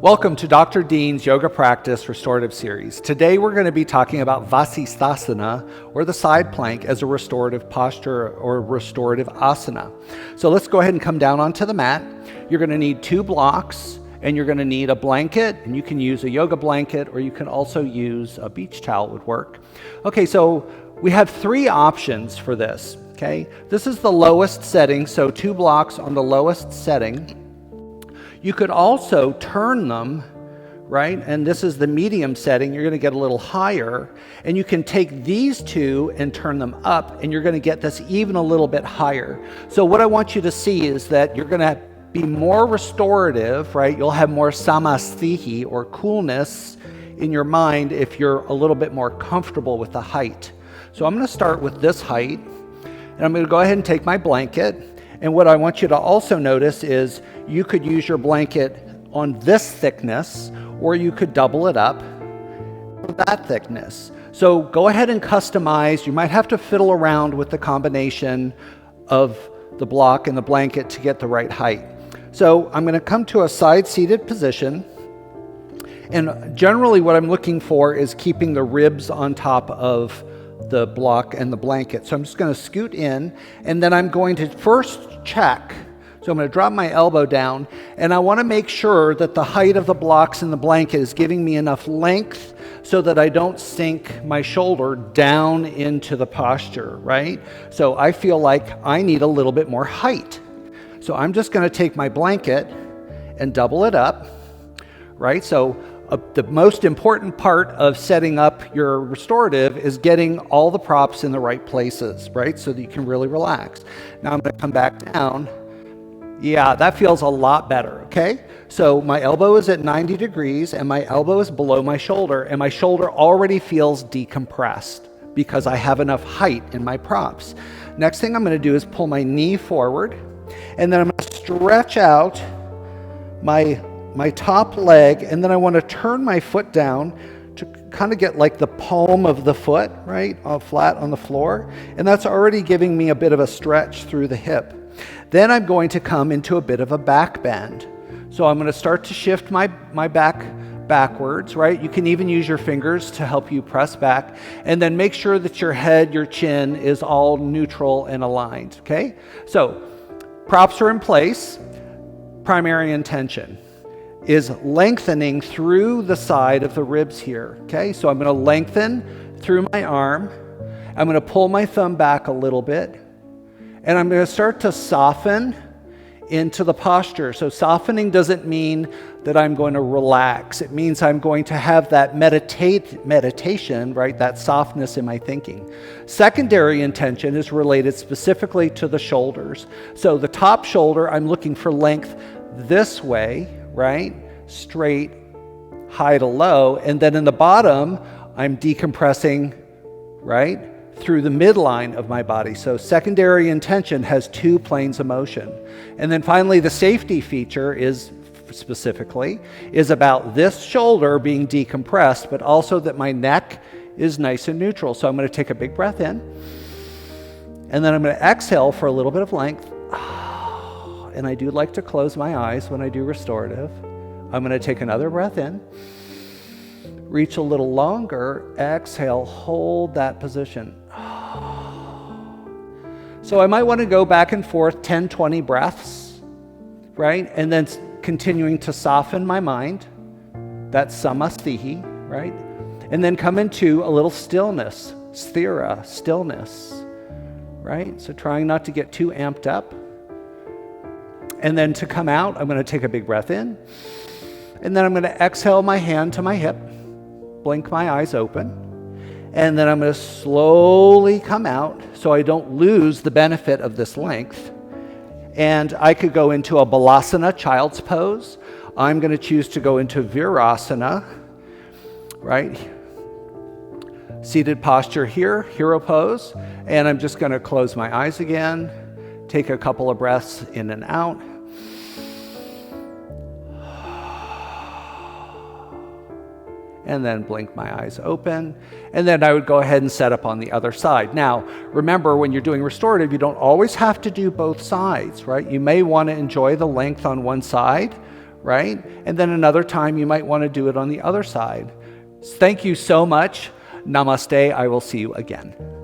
Welcome to Dr. Dean's Yoga Practice Restorative Series. Today we're going to be talking about Vasisthasana, or the side plank, as a restorative posture or restorative asana. So let's go ahead and come down onto the mat. You're going to need 2 blocks, and you're going to need a blanket, and you can use a yoga blanket, or you can also use a beach towel would work. Okay, so we have 3 options for this. Okay, this is the lowest setting, so 2 blocks on the lowest setting. You could also turn them, right? And this is the medium setting. You're going to get a little higher. And you can take these 2 and turn them up, and you're going to get this even a little bit higher. So what I want you to see is that you're going to be more restorative, right? You'll have more samasthiti, or coolness, in your mind if you're a little bit more comfortable with the height. So I'm going to start with this height, and I'm going to go ahead and take my blanket. And what I want you to also notice is you could use your blanket on this thickness, or you could double it up for that thickness. So go ahead and customize. You might have to fiddle around with the combination of the block and the blanket to get the right height. So I'm going to come to a side-seated position. And generally what I'm looking for is keeping the ribs on top of the block and the blanket. So I'm just going to scoot in, and then I'm going to first check. So I'm going to drop my elbow down, and I want to make sure that the height of the blocks and the blanket is giving me enough length so that I don't sink my shoulder down into the posture, right? So I feel like I need a little bit more height. So I'm just going to take my blanket and double it up, right? So the most important part of setting up your restorative is getting all the props in the right places, right? So that you can really relax. Now I'm going to come back down. Yeah, that feels a lot better, okay? So my elbow is at 90 degrees, and my elbow is below my shoulder, and my shoulder already feels decompressed because I have enough height in my props. Next thing I'm going to do is pull my knee forward, and then I'm going to stretch out my top leg, and then I want to turn my foot down to kind of get like the palm of the foot, right, flat on the floor. And that's already giving me a bit of a stretch through the hip. Then I'm going to come into a bit of a back bend. So I'm going to start to shift my back backwards, right? You can even use your fingers to help you press back. And then make sure that your head, your chin is all neutral and aligned, okay? So props are in place. Primary intention is lengthening through the side of the ribs here, okay? So I'm going to lengthen through my arm. I'm going to pull my thumb back a little bit, and I'm going to start to soften into the posture. So softening doesn't mean that I'm going to relax. It means I'm going to have that meditation, right? That softness in my thinking. Secondary intention is related specifically to the shoulders. So the top shoulder, I'm looking for length this way, right? Straight, high to low. And then in the bottom, I'm decompressing, right? Through the midline of my body. So secondary intention has 2 planes of motion. And then finally, the safety feature is about this shoulder being decompressed, but also that my neck is nice and neutral. So I'm going to take a big breath in, and then I'm going to exhale for a little bit of length. And I do like to close my eyes when I do restorative. I'm going to take another breath in, reach a little longer, exhale, hold that position. So I might want to go back and forth 10, 20 breaths, right? And then continuing to soften my mind. That's samasthiti, right? And then come into a little stillness, sthira, stillness, right? So trying not to get too amped up. And then to come out, I'm going to take a big breath in. And then I'm going to exhale my hand to my hip, blink my eyes open. And then I'm going to slowly come out so I don't lose the benefit of this length. And I could go into a balasana, child's pose. I'm going to choose to go into virasana, right? Seated posture here, hero pose. And I'm just going to close my eyes again, take a couple of breaths in and out. And then blink my eyes open. And then I would go ahead and set up on the other side. Now, remember, when you're doing restorative, you don't always have to do both sides, right? You may want to enjoy the length on one side, right? And then another time you might want to do it on the other side. Thank you so much. Namaste. I will see you again.